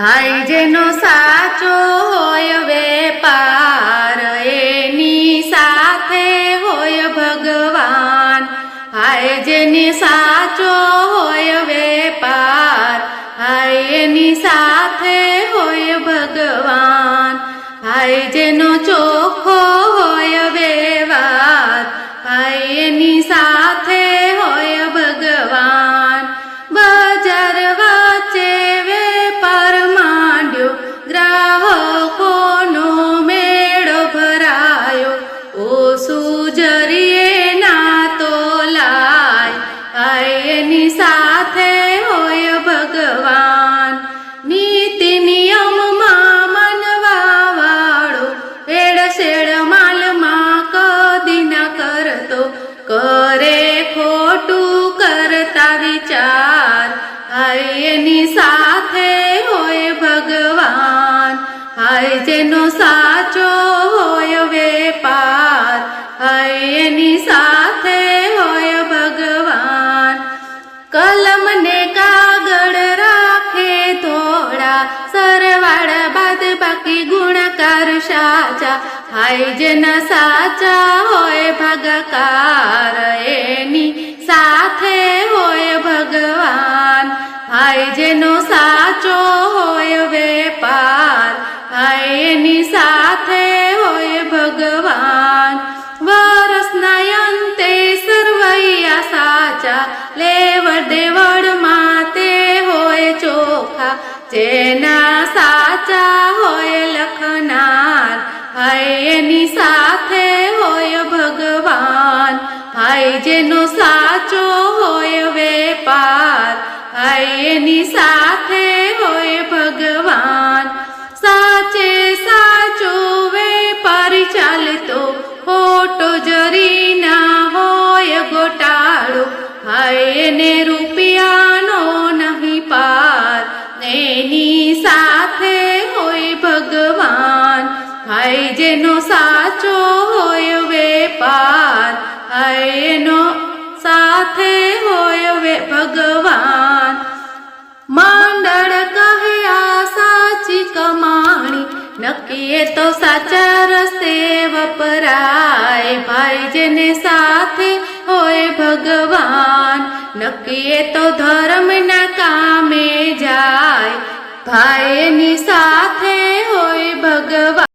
ભાઈ જેનો સાચો હોય વેપાર એની સાથે હોય ભગવાન। ભાઈ જેની સાચો હોય વેપાર ભાઈ એની સાથે હોય ભગવાન। ભાઈ જેનો ચોખ્ખો હોય વ્યવહાર ભાઈ એની સાથે હોય ભગવાન। બજાર વચ્ચે વેપાર માંડ્યો ગ્રાહકોનો મેળો ભરાયો ઓછું જરીએ ના તો લાય ભાઈ એની સાથે હોય ભગવાન। નીતિ નિયમમાં માનવા વાળો વેડશેડ માલમાં કદી ના કરતો કરે ખોટું કરતા વિચાર ભાઈ એની સાથે હોય ભગવાન। ભાઈ જેનો સાચો હોય વેપાર ભાઈ એની સાથે હોય ભગવાન। કલમ ને કાગળ રાખે થોડા સરવાળા બાદ બાકી ગુણાકાર સાચા ભાઈ જેના સાચા હોય ભાગાકાર એની સાથે હોય ભગવાન। ભાઈ જેનો સાચો હોય વેપાર ભાઈ એની સાથે હોય ભગવાન। વરસના અંતે સરવૈયા સાચા લેવડ દેવડમાં તે હોય ચોખા જેના સાચા હોય લખનાર ભાઈ એની સાથે હોય ભગવાન। ભાઈ જેનો સાચો હોય વેપાર ભાઈ એની સાથે હોય ભગવાન। સાચે સાચો વેપારી ચાલતો ખોટો જરી ના હોય ગોટાળો ભાઈ એને રૂપિયાનો નહીં પાર એની સાથે હોય ભગવાન। ભાઈ જેનો સાચો હોય વેપાર ભાઈ એનો સાથે હોય ભગવાન। મંડળ કહે આ સાચી કમાણી નક્કી તો સાચા રસ્તે વપરાય ભાઈ જેને સાથે હોય ભગવાન। નક્કી તો ધર્મના કામે જાય ભાઈ એની સાથે હોય ભગવાન।